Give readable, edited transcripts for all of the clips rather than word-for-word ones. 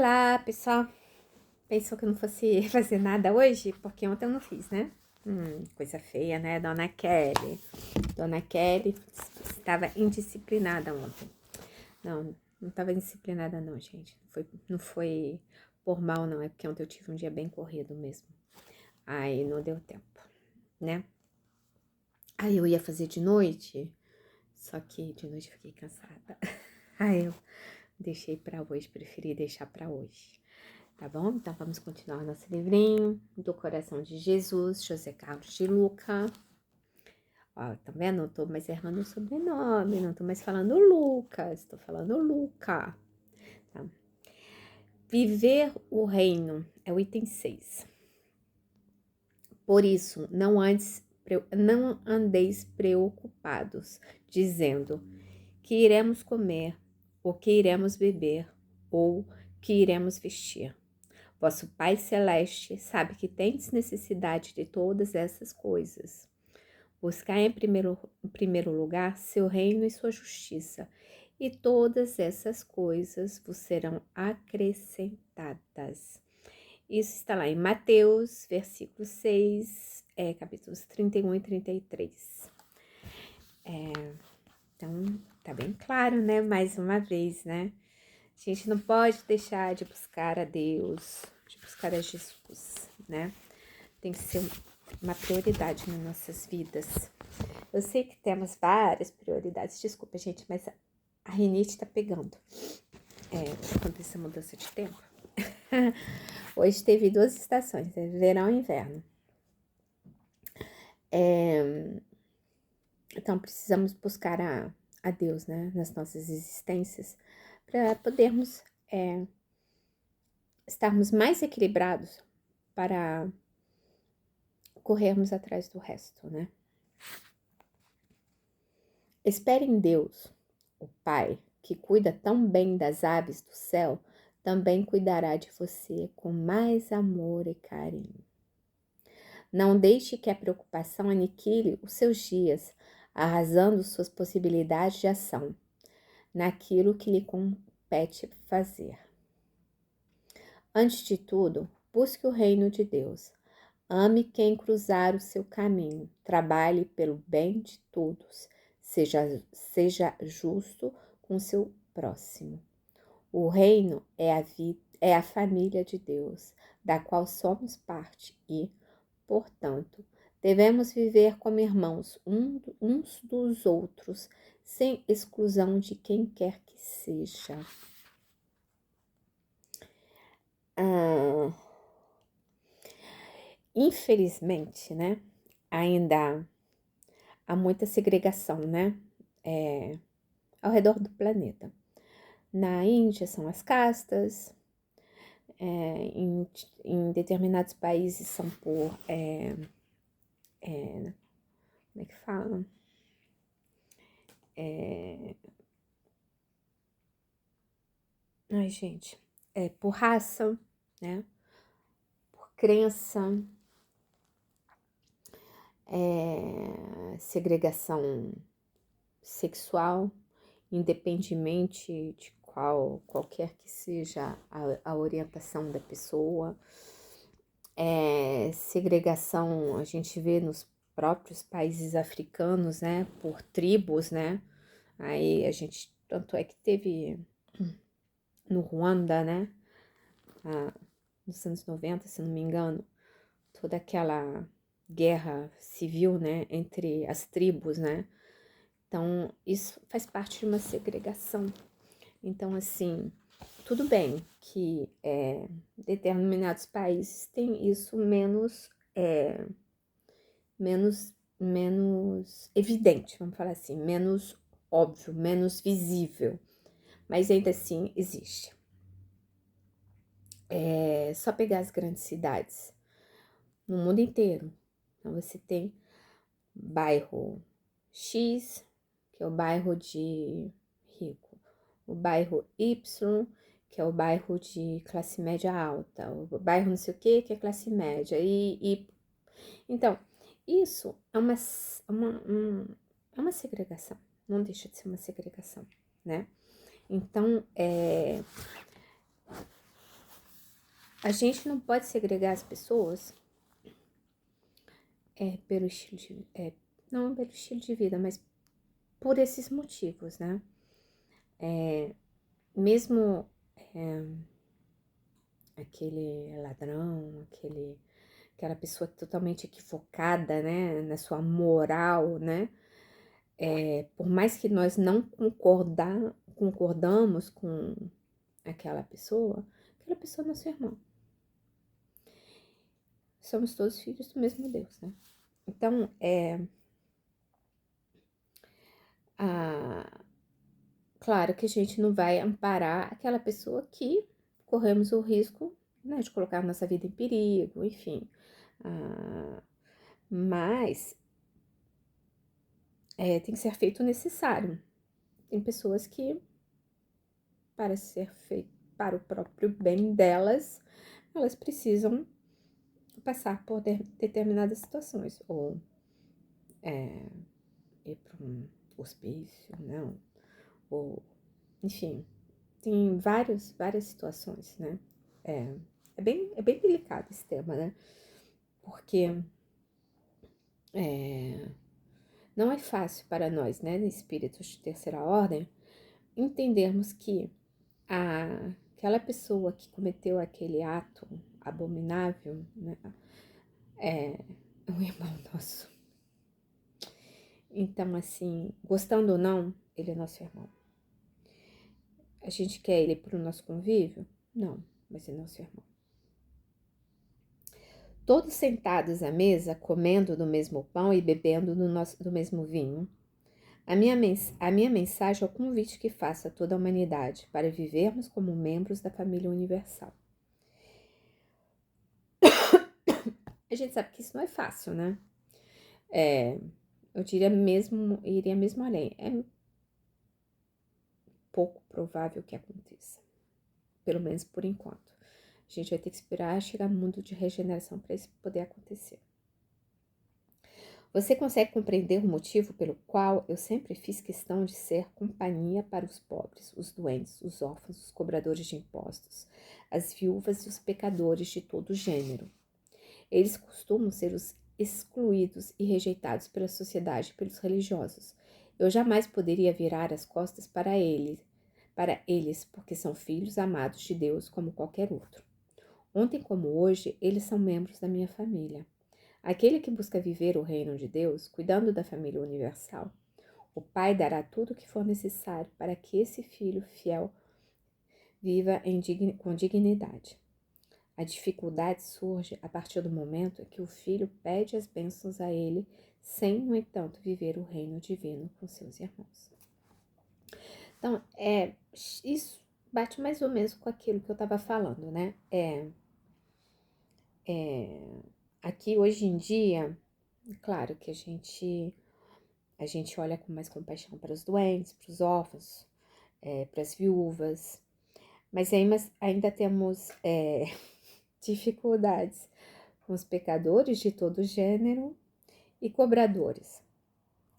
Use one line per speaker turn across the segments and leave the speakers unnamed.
Olá, pessoal. Pensou que eu não fosse fazer nada hoje? Porque ontem eu não fiz, né? Coisa feia, né? Dona Kelly. Dona Kelly estava indisciplinada ontem. Não estava indisciplinada não, gente. Não foi por mal, não. É porque ontem eu tive um dia bem corrido mesmo. Aí não deu tempo, né? Aí eu ia fazer de noite, só que de noite eu fiquei cansada. Aí eu deixei pra hoje, preferi deixar pra hoje. Tá bom? Então, vamos continuar nosso livrinho do Coração de Jesus, José Carlos de Luca. Ó, tá vendo? Não tô mais errando o sobrenome, não tô mais falando Lucas, tô falando Luca. Tá? Viver o reino é o item 6. Por isso, não andeis preocupados, dizendo que iremos comer, ou que iremos beber, ou que iremos vestir. Vosso Pai Celeste sabe que tendes necessidade de todas essas coisas. Buscai em primeiro lugar seu reino e sua justiça, e todas essas coisas vos serão acrescentadas. Isso está lá em Mateus, versículo 6, capítulos 31 e 33. Então, tá bem claro, né? Mais uma vez, né? A gente não pode deixar de buscar a Deus, de buscar a Jesus, né? Tem que ser uma prioridade nas nossas vidas. Eu sei que temos várias prioridades, desculpa, gente, mas a rinite tá pegando. Quando essa mudança de tempo. Hoje teve 2 estações, né? Verão e inverno. Então, precisamos buscar a Deus, né? Nas nossas existências, para podermos estarmos mais equilibrados para corrermos atrás do resto, né? Espere em Deus, o Pai, que cuida tão bem das aves do céu, também cuidará de você com mais amor e carinho. Não deixe que a preocupação aniquile os seus dias, arrasando suas possibilidades de ação naquilo que lhe compete fazer. Antes de tudo, busque o reino de Deus. Ame quem cruzar o seu caminho, trabalhe pelo bem de todos, seja justo com o seu próximo. O reino é a família de Deus, da qual somos parte e, portanto, devemos viver como irmãos uns dos outros, sem exclusão de quem quer que seja. Infelizmente, né, ainda há muita segregação, né, ao redor do planeta. Na Índia são as castas, em determinados países são por, como é que fala? Ai, gente, por raça, né, por crença, segregação sexual, independentemente de qualquer que seja a orientação da pessoa. Segregação a gente vê nos próprios países africanos, né, por tribos, né, aí a gente, tanto é que teve no Ruanda, né, nos anos 90, se não me engano, toda aquela guerra civil, né, entre as tribos, né, então isso faz parte de uma segregação. Então, assim, tudo bem que determinados países têm isso menos evidente, vamos falar assim, menos óbvio, menos visível, mas ainda assim existe. É só pegar as grandes cidades no mundo inteiro. Então, você tem bairro X, que é o bairro de rico, o bairro Y, que é o bairro de classe média alta, o bairro não sei o que é classe média, então, isso é uma segregação, não deixa de ser uma segregação, né? Então, A gente não pode segregar as pessoas pelo estilo de, não pelo estilo de vida, mas por esses motivos, né? Mesmo aquele ladrão, aquela pessoa totalmente equivocada, né, na sua moral, né? Por mais que nós não concordamos com aquela pessoa não é seu irmão. Somos todos filhos do mesmo Deus, né? Então, claro que a gente não vai amparar aquela pessoa que corremos o risco, né, de colocar nossa vida em perigo, enfim. Mas tem que ser feito o necessário. Tem pessoas que, para ser feito para o próprio bem delas, elas precisam passar por determinadas situações, ou ir para um hospício, não, ou, enfim, tem várias situações, né? É bem delicado esse tema, né? Porque não é fácil para nós, né, espíritos de terceira ordem, entendermos que aquela pessoa que cometeu aquele ato abominável, né, é um irmão nosso. Então, assim, gostando ou não, ele é nosso irmão. A gente quer ele para o nosso convívio? Não, mas é nosso irmão. Todos sentados à mesa, comendo do mesmo pão e bebendo do mesmo vinho. A minha mensagem é o convite que faço a toda a humanidade para vivermos como membros da família universal. A gente sabe que isso não é fácil, né? Eu iria mesmo além. É pouco provável que aconteça. Pelo menos por enquanto. A gente vai ter que esperar chegar no mundo de regeneração para isso poder acontecer. Você consegue compreender o motivo pelo qual eu sempre fiz questão de ser companhia para os pobres, os doentes, os órfãos, os cobradores de impostos, as viúvas e os pecadores de todo gênero? Eles costumam ser os excluídos e rejeitados pela sociedade e pelos religiosos. Eu jamais poderia virar as costas para eles, porque são filhos amados de Deus como qualquer outro. Ontem como hoje, eles são membros da minha família. Aquele que busca viver o reino de Deus, cuidando da família universal, o Pai dará tudo o que for necessário para que esse filho fiel viva com dignidade. A dificuldade surge a partir do momento em que o filho pede as bênçãos a ele, sem, no entanto, viver o reino divino com seus irmãos. Então, isso bate mais ou menos com aquilo que eu estava falando, né? Aqui, hoje em dia, claro que a gente olha com mais compaixão para os doentes, para os órfãos, para as viúvas, mas ainda temos dificuldades com os pecadores de todo gênero e cobradores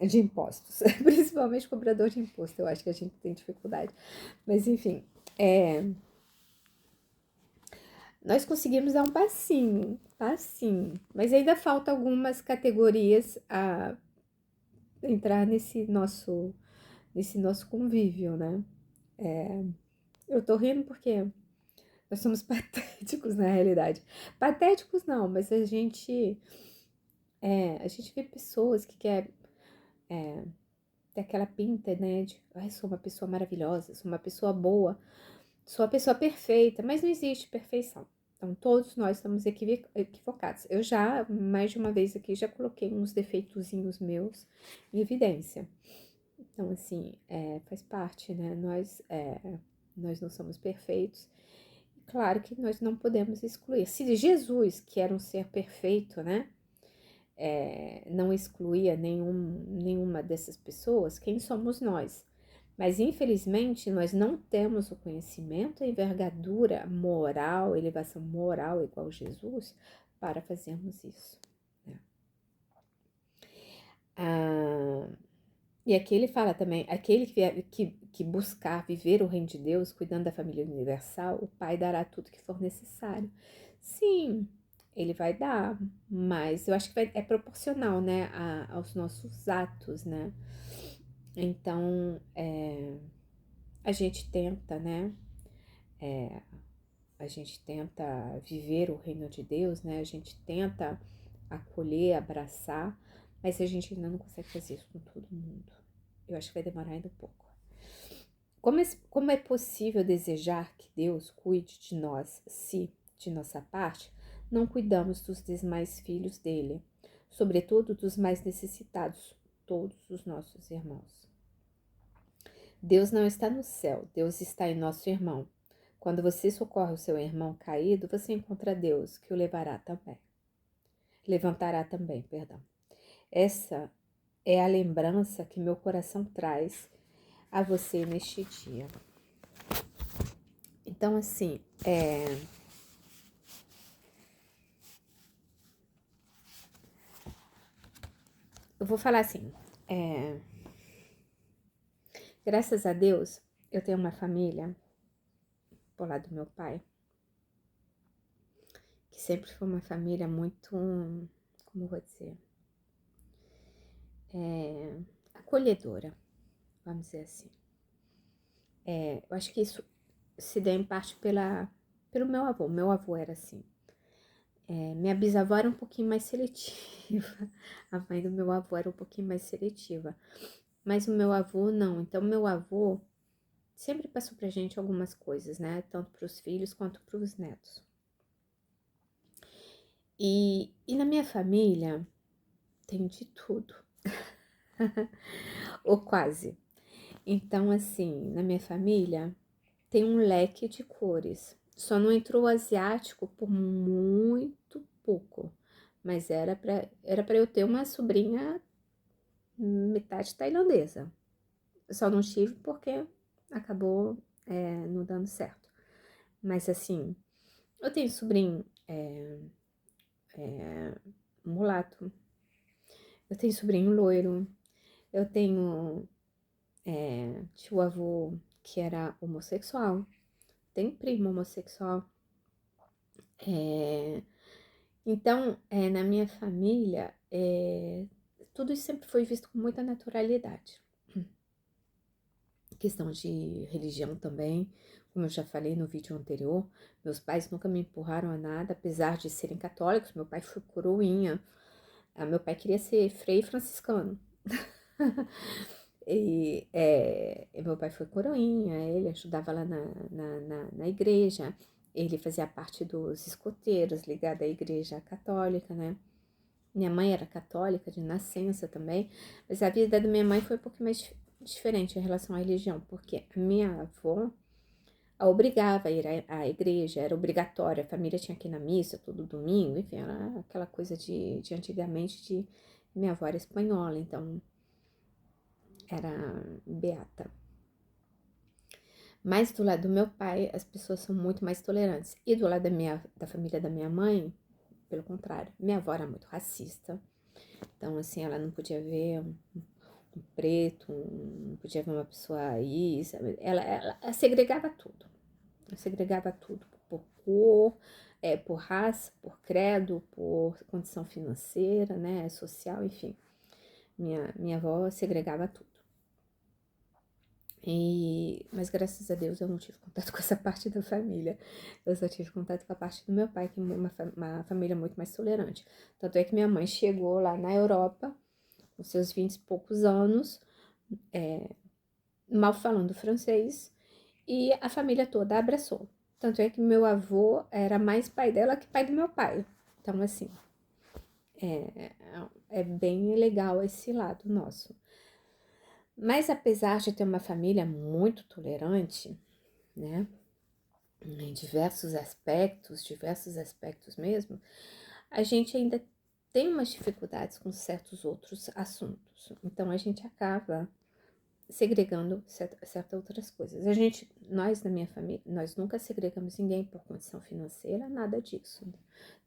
de impostos, principalmente cobrador de imposto, eu acho que a gente tem dificuldade, mas enfim, nós conseguimos dar um passinho, mas ainda falta algumas categorias a entrar nesse nosso convívio, né? Eu tô rindo porque nós somos patéticos na realidade. Patéticos não, mas a gente vê pessoas que querem ter aquela pinta, né, de sou uma pessoa maravilhosa, sou uma pessoa boa, sou a pessoa perfeita, mas não existe perfeição. Então, todos nós estamos equivocados. Eu já, mais de uma vez aqui, já coloquei uns defeitozinhos meus em evidência. Então, assim, faz parte, né? Nós não somos perfeitos. Claro que nós não podemos excluir. Se Jesus, que era um ser perfeito, né? Não excluía nenhuma dessas pessoas, quem somos nós? Mas, infelizmente, nós não temos o conhecimento, a envergadura moral, elevação moral igual Jesus, para fazermos isso. Né? E aqui ele fala também, aquele que buscar viver o reino de Deus, cuidando da família universal, o Pai dará tudo que for necessário. Sim, ele vai dar, mas eu acho que é proporcional, né, aos nossos atos, né? Então, a gente tenta, né? A gente tenta viver o reino de Deus, né? A gente tenta acolher, abraçar, mas a gente ainda não consegue fazer isso com todo mundo. Eu acho que vai demorar ainda um pouco. Como é possível desejar que Deus cuide de nós se, de nossa parte, não cuidamos dos demais filhos dele, sobretudo dos mais necessitados, todos os nossos irmãos? Deus não está no céu, Deus está em nosso irmão. Quando você socorre o seu irmão caído, você encontra Deus, que o levantará também, perdão. Essa é a lembrança que meu coração traz a você neste dia. Então, assim, eu vou falar assim, graças a Deus, eu tenho uma família, por lado do meu pai, que sempre foi uma família muito, como vou dizer, acolhedora, vamos dizer assim. Eu acho que isso se deu em parte pelo meu avô. Meu avô era assim. Minha bisavó era um pouquinho mais seletiva. A mãe do meu avô era um pouquinho mais seletiva. Mas o meu avô não. Então, meu avô sempre passou pra gente algumas coisas, né? Tanto pros filhos quanto pros netos. E na minha família tem de tudo. Ou quase. Então, assim, na minha família tem um leque de cores. Só não entrou o asiático por muito pouco. Mas era pra eu ter uma sobrinha metade tailandesa. Só não tive porque acabou não dando certo. Mas assim, eu tenho sobrinho mulato, eu tenho sobrinho loiro, eu tenho tio avô que era homossexual, tenho primo homossexual. Então, na minha família, tudo isso sempre foi visto com muita naturalidade. Questão de religião também, como eu já falei no vídeo anterior, meus pais nunca me empurraram a nada, apesar de serem católicos. Meu pai foi coroinha, meu pai queria ser frei franciscano. Meu pai foi coroinha, ele ajudava lá na igreja, ele fazia parte dos escoteiros, ligado à igreja católica, né? Minha mãe era católica de nascença também, mas a vida da minha mãe foi um pouco mais diferente em relação à religião, porque a minha avó a obrigava a ir à igreja, era obrigatório, a família tinha que ir na missa todo domingo, enfim, era aquela coisa de antigamente, minha avó era espanhola, então era beata. Mas do lado do meu pai, as pessoas são muito mais tolerantes. E do lado da família da minha mãe, pelo contrário, minha avó era muito racista. Então, assim, ela não podia ver um preto, não podia ver uma pessoa aí, sabe? Ela segregava tudo. Ela segregava tudo por cor, por raça, por credo, por condição financeira, né, social, enfim. Minha avó segregava tudo. Mas graças a Deus eu não tive contato com essa parte da família. Eu só tive contato com a parte do meu pai, que é uma família muito mais tolerante. Tanto é que minha mãe chegou lá na Europa, com seus 20 e poucos anos, mal falando francês, e a família toda abraçou. Tanto é que meu avô era mais pai dela que pai do meu pai. Então, assim, é bem legal esse lado nosso. Mas apesar de ter uma família muito tolerante, né, em diversos aspectos mesmo, a gente ainda tem umas dificuldades com certos outros assuntos. Então a gente acaba segregando certas outras coisas. Nós na minha família, nós nunca segregamos ninguém por condição financeira, nada disso,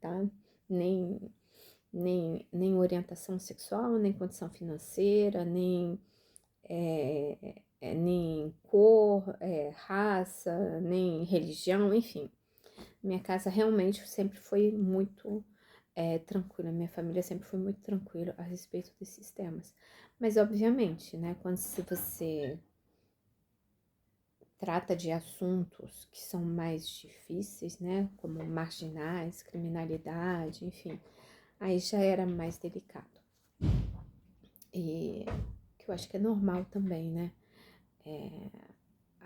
tá? Nem orientação sexual, nem condição financeira, nem nem cor, raça, nem religião, enfim. Minha casa realmente sempre foi muito tranquila, minha família sempre foi muito tranquila a respeito desses temas. Mas, obviamente, né, quando se você trata de assuntos que são mais difíceis, né, como marginais, criminalidade, enfim, aí já era mais delicado. E que eu acho que é normal também, né?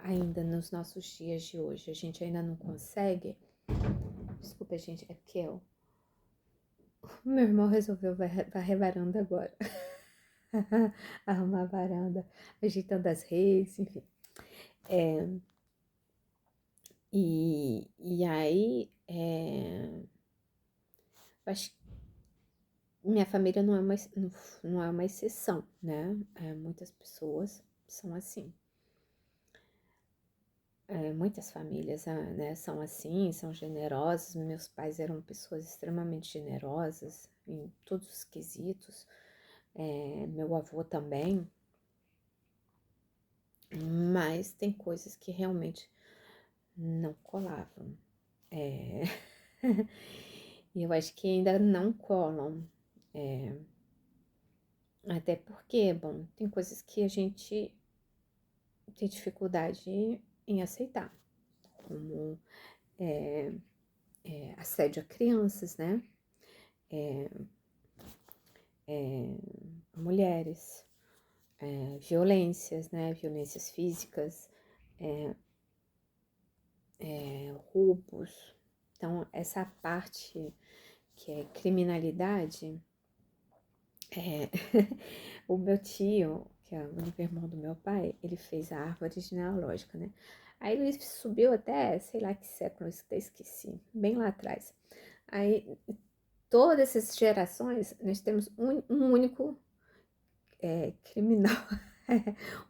Ainda nos nossos dias de hoje, a gente ainda não consegue. Desculpa, gente, é porque meu irmão resolveu varrer varanda agora. Arrumar a varanda, ajeitando as redes, enfim. E aí, acho que minha família não é uma exceção, né? Muitas pessoas são assim. Muitas famílias, né, são assim, são generosas. Meus pais eram pessoas extremamente generosas em todos os quesitos. Meu avô também. Mas tem coisas que realmente não colavam. É... E eu acho que ainda não colam. Até porque, bom, tem coisas que a gente tem dificuldade em aceitar, como assédio a crianças, né? Mulheres, violências, né? Violências físicas, roubos. Então, essa parte que é criminalidade, o meu tio, que é o único irmão do meu pai, ele fez a árvore genealógica, né? Aí ele subiu até, sei lá que século, eu até esqueci, bem lá atrás. Aí, todas essas gerações, nós temos um único criminal,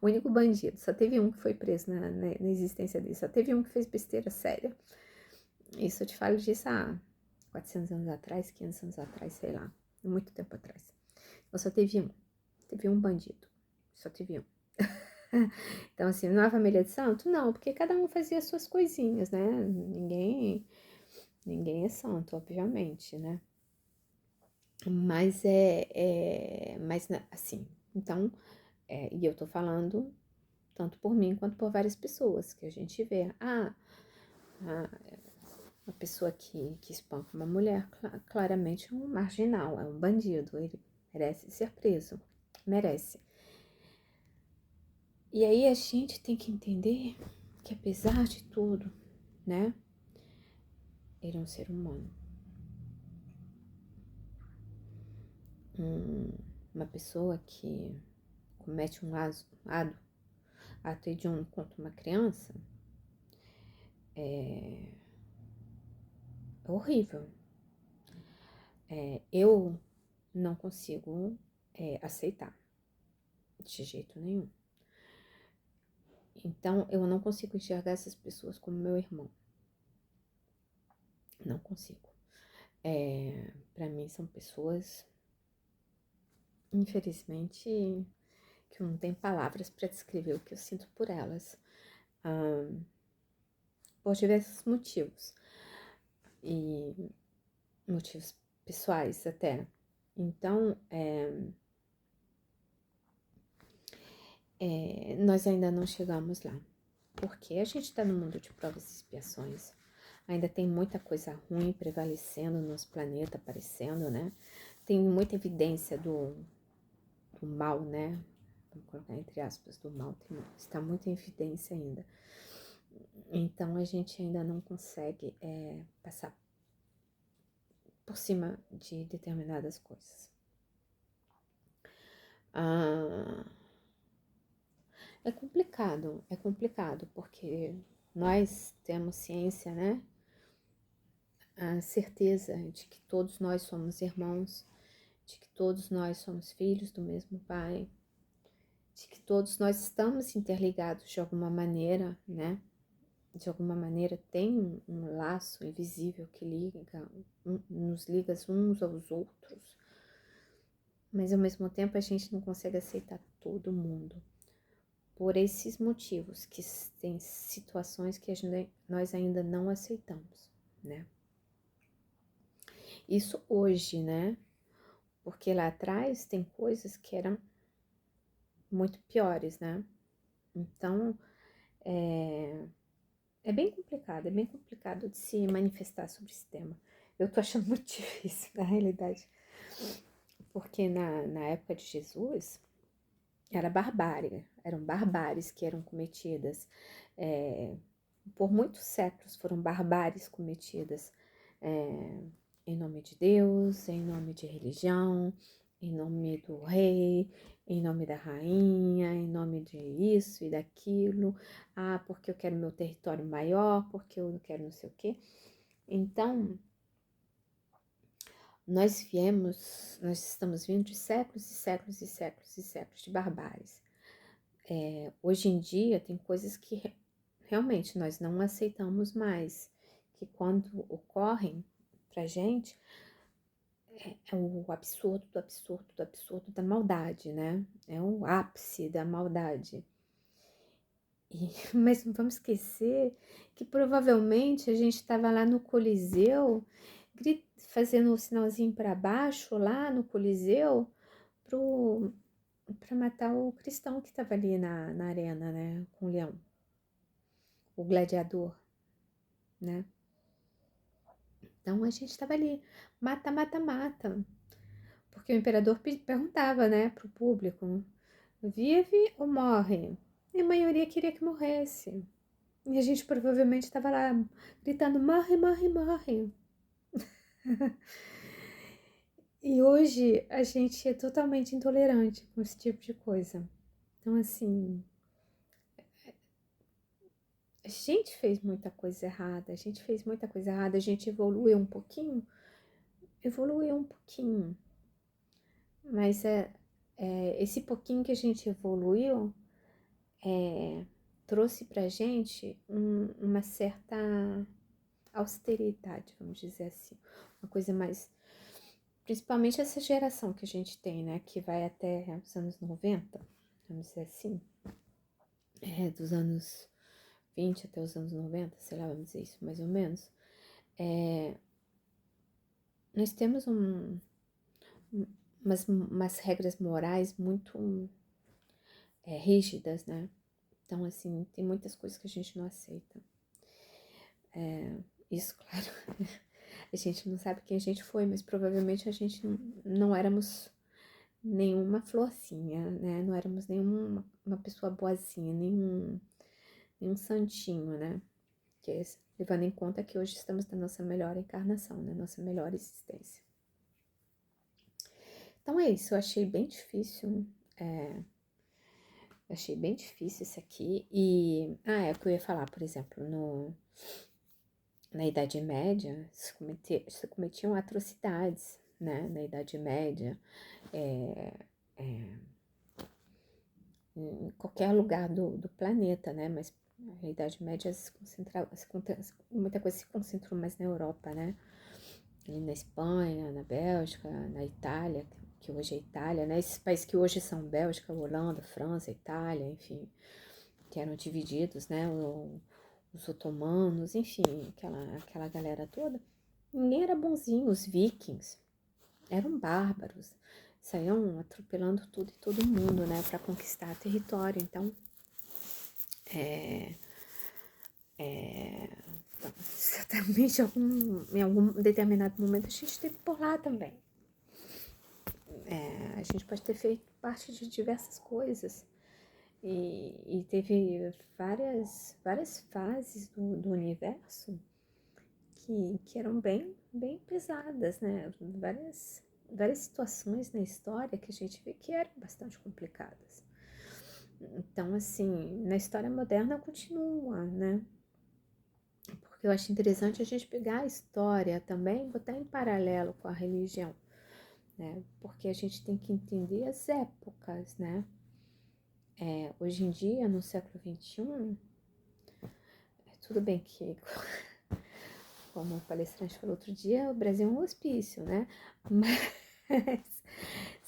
o único bandido. Só teve um que foi preso na existência dele, só teve um que fez besteira séria. Isso eu te falo disso há 400 anos atrás, 500 anos atrás, sei lá, muito tempo atrás. Então só teve um bandido, só teve um. Então, assim, não é família de santo? Não, porque cada um fazia as suas coisinhas, né? Ninguém é santo, obviamente, né? Mas mas assim, então, e eu tô falando tanto por mim quanto por várias pessoas que a gente vê. Uma pessoa que espanca uma mulher, claramente é um marginal, é um bandido, ele merece ser preso, merece. E aí a gente tem que entender que apesar de tudo, né, ele é um ser humano. Uma pessoa que comete um ato hediondo contra uma criança é horrível. Eu não consigo aceitar de jeito nenhum. Então, eu não consigo enxergar essas pessoas como meu irmão. Não consigo. Para mim, são pessoas, infelizmente, que eu não tenho palavras para descrever o que eu sinto por elas. Por diversos motivos. E motivos pessoais até. Então, nós ainda não chegamos lá. Porque a gente está no mundo de provas e expiações. Ainda tem muita coisa ruim prevalecendo no nosso planeta, aparecendo, né? Tem muita evidência do mal, né? Vamos colocar entre aspas, do mal. Está muito em evidência ainda. Então, a gente ainda não consegue passar por cima de determinadas coisas. É complicado, porque nós temos ciência, né? A certeza de que todos nós somos irmãos, de que todos nós somos filhos do mesmo Pai, de que todos nós estamos interligados de alguma maneira, né? De alguma maneira tem um laço invisível que nos liga uns aos outros, mas ao mesmo tempo a gente não consegue aceitar todo mundo, por esses motivos, que tem situações que nós ainda não aceitamos, né? Isso hoje, né? Porque lá atrás tem coisas que eram muito piores, né? Então, é bem complicado de se manifestar sobre esse tema. Eu tô achando muito difícil, na realidade, porque na época de Jesus, era barbárie, eram barbáries que eram cometidas, por muitos séculos foram barbáries cometidas em nome de Deus, em nome de religião, em nome do rei, em nome da rainha, em nome de isso e daquilo, porque eu quero meu território maior, porque eu não quero não sei o quê. Então, nós estamos vindo de séculos e séculos e séculos e séculos de barbáries. Hoje em dia tem coisas que realmente nós não aceitamos mais, que quando ocorrem pra gente, é o absurdo do absurdo do absurdo da maldade, né? É o ápice da maldade. Mas não vamos esquecer que provavelmente a gente estava lá no Coliseu, fazendo o sinalzinho para baixo lá no Coliseu, para matar o cristão que estava ali na arena, né? Com o leão, o gladiador, né? Então a gente estava ali, mata, mata, mata. Porque o imperador perguntava, né, pro público, vive ou morre? E a maioria queria que morresse. E a gente provavelmente estava lá gritando, morre, morre, morre. E hoje a gente é totalmente intolerante com esse tipo de coisa. Então, assim, a gente fez muita coisa errada, a gente evoluiu um pouquinho, mas esse pouquinho que a gente evoluiu trouxe pra gente uma certa austeridade, vamos dizer assim, uma coisa mais, principalmente essa geração que a gente tem, né, que vai até os anos 90, vamos dizer assim, dos anos 20 até os anos 90, sei lá, vamos dizer isso, mais ou menos, nós temos umas regras morais muito rígidas, né? Então, assim, tem muitas coisas que a gente não aceita. Isso, claro, a gente não sabe quem a gente foi, mas provavelmente a gente não éramos nenhuma florzinha, né? Não éramos nenhuma uma pessoa boazinha, nenhum santinho, né? Levando em conta que hoje estamos na nossa melhor encarnação, na nossa melhor existência. Então é isso, eu achei bem difícil. Achei bem difícil isso aqui. E. É o que eu ia falar, por exemplo, na Idade Média se cometiam atrocidades, né? Na Idade Média, em qualquer lugar do planeta, né? Mas na Idade Média muita coisa se concentrou mais na Europa, né? E na Espanha, na Bélgica, na Itália, que hoje é Itália, né? Esses países que hoje são Bélgica, Holanda, França, Itália, enfim, que eram divididos, né? Os otomanos, enfim, aquela galera toda. Ninguém era bonzinho, os vikings eram bárbaros, saíam atropelando tudo e todo mundo, né? Para conquistar território. Então, certamente em algum determinado momento a gente teve por lá também. A gente pode ter feito parte de diversas coisas e teve várias fases do universo que eram bem pesadas, né? Várias situações na história que a gente vê que eram bastante complicadas. Então, assim, na história moderna continua, né? Porque eu acho interessante a gente pegar a história também e botar em paralelo com a religião, né? Porque a gente tem que entender as épocas, né? Hoje em dia, no século XXI, tudo bem que, como o palestrante falou outro dia, o Brasil é um hospício, né? Mas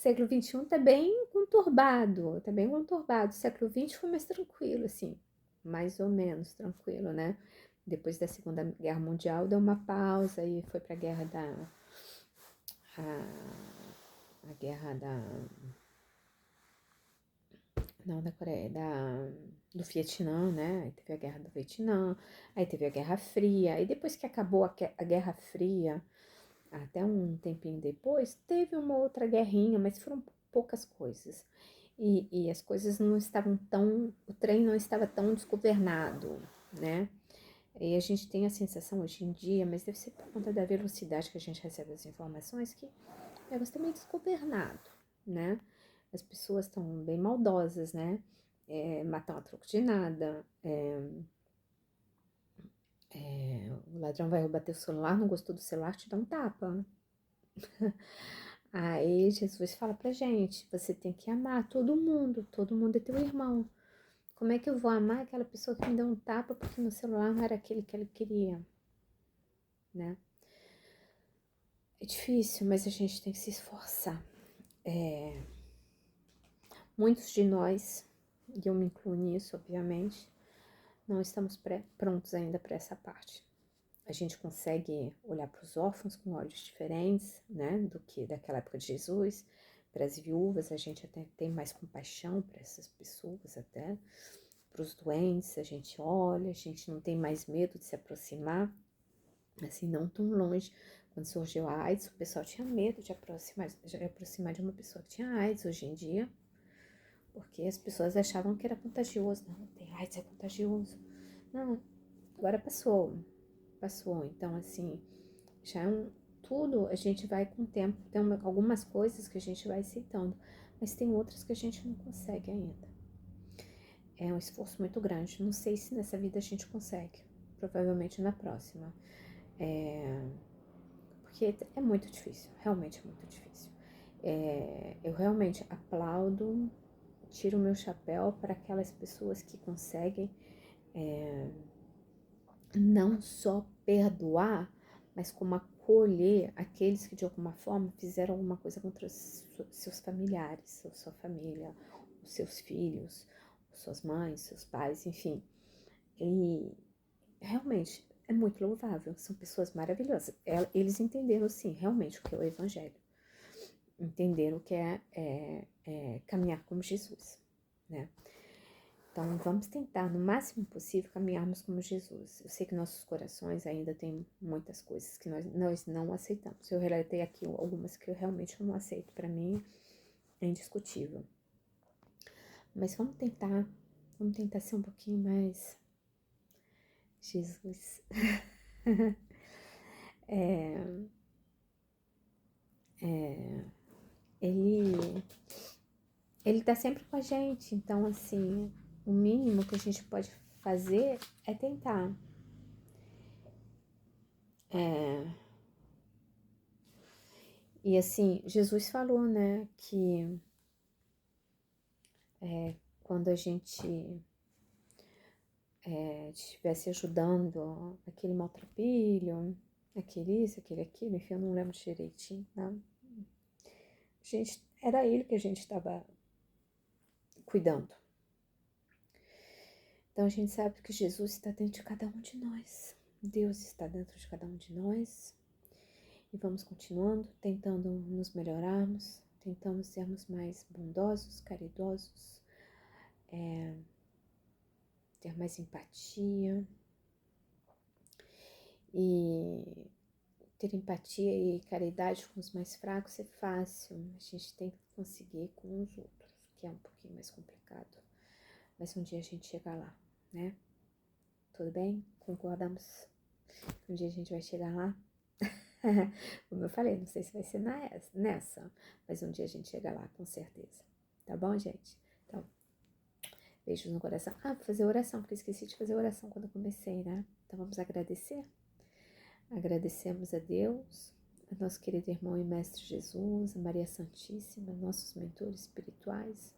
século XXI tá bem conturbado, O século XX foi mais tranquilo, assim, mais ou menos tranquilo, né? Depois da Segunda Guerra Mundial deu uma pausa e foi para a guerra a guerra não, da Coreia, do Vietnã, né? Aí teve a guerra do Vietnã, aí teve a Guerra Fria, e depois que acabou a Guerra Fria, até um tempinho depois, teve uma outra guerrinha, mas foram poucas coisas. E as coisas não estavam tão, o trem não estava tão desgovernado, né? E a gente tem a sensação hoje em dia, mas deve ser por conta da velocidade que a gente recebe as informações, que o negócio está meio desgovernado, né? As pessoas estão bem maldosas, né? Matam a troco de nada. O ladrão vai roubar teu celular, não gostou do celular, te dá um tapa. Aí Jesus fala pra gente, você tem que amar todo mundo é teu irmão. Como é que eu vou amar aquela pessoa que me deu um tapa porque meu celular não era aquele que ele queria, né? É difícil, mas a gente tem que se esforçar. Muitos de nós, e eu me incluo nisso, obviamente, não estamos prontos ainda para essa parte. A gente consegue olhar para os órfãos com olhos diferentes, né, do que daquela época de Jesus. Para as viúvas, a gente até tem mais compaixão para essas pessoas, até. Para os doentes, a gente olha, a gente não tem mais medo de se aproximar, assim, não tão longe. Quando surgiu a AIDS, o pessoal tinha medo de aproximar de uma pessoa que tinha AIDS. Hoje em dia, porque as pessoas achavam que era contagioso. Não, tem AIDS, é contagioso. Não, agora passou. Então, assim, já tudo a gente vai com o tempo. Tem algumas coisas que a gente vai aceitando, mas tem outras que a gente não consegue ainda. É um esforço muito grande. Não sei se nessa vida a gente consegue. Provavelmente na próxima. Porque é muito difícil. Realmente é muito difícil. Eu realmente aplaudo, tiro o meu chapéu para aquelas pessoas que conseguem não só perdoar, mas como acolher aqueles que de alguma forma fizeram alguma coisa contra os seus familiares, a sua família, os seus filhos, suas mães, seus pais, enfim. E realmente é muito louvável, são pessoas maravilhosas. Eles entenderam, sim, realmente o que é o Evangelho. Entenderam o que é caminhar como Jesus, né? Então, vamos tentar, no máximo possível, caminharmos como Jesus. Eu sei que nossos corações ainda têm muitas coisas que nós não aceitamos. Eu relatei aqui algumas que eu realmente não aceito. Para mim, é indiscutível. Mas vamos tentar ser um pouquinho mais Jesus. Ele tá sempre com a gente. Então, assim, o mínimo que a gente pode fazer é tentar. E assim, Jesus falou, né, que quando a gente estivesse ajudando aquele maltrapilho, aquele isso, aquele aquilo, enfim, eu não lembro direitinho, né? Era ele que a gente estava cuidando. Então a gente sabe que Jesus está dentro de cada um de nós. Deus está dentro de cada um de nós. E vamos continuando, tentando nos melhorarmos, tentando sermos mais bondosos, caridosos, ter mais empatia. E ter empatia e caridade com os mais fracos é fácil. A gente tem que conseguir com os outros, que é um pouquinho mais complicado. Mas um dia a gente chega lá, né? Tudo bem? Concordamos? Um dia a gente vai chegar lá? Como eu falei, não sei se vai ser nessa, mas um dia a gente chega lá, com certeza. Tá bom, gente? Então, beijos no coração. Ah, vou fazer oração, porque eu esqueci de fazer oração quando eu comecei, né? Então vamos agradecer? Agradecemos a Deus, a nosso querido irmão e mestre Jesus, a Maria Santíssima, nossos mentores espirituais,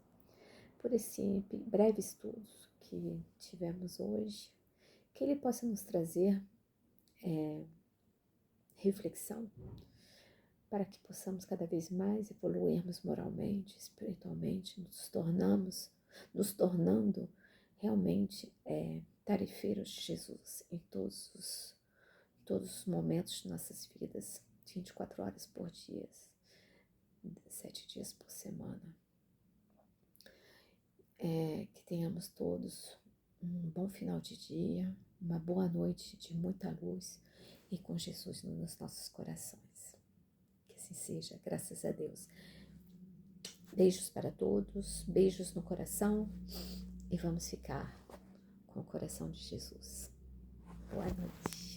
por esse breve estudo que tivemos hoje, que ele possa nos trazer reflexão, para que possamos cada vez mais evoluirmos moralmente, espiritualmente, nos tornando realmente tarefeiros de Jesus em todos os momentos de nossas vidas, 24 horas por dia, 7 dias por semana. Que tenhamos todos um bom final de dia, uma boa noite de muita luz e com Jesus nos nossos corações. Que assim seja, graças a Deus. Beijos para todos, beijos no coração e vamos ficar com o coração de Jesus. Boa noite.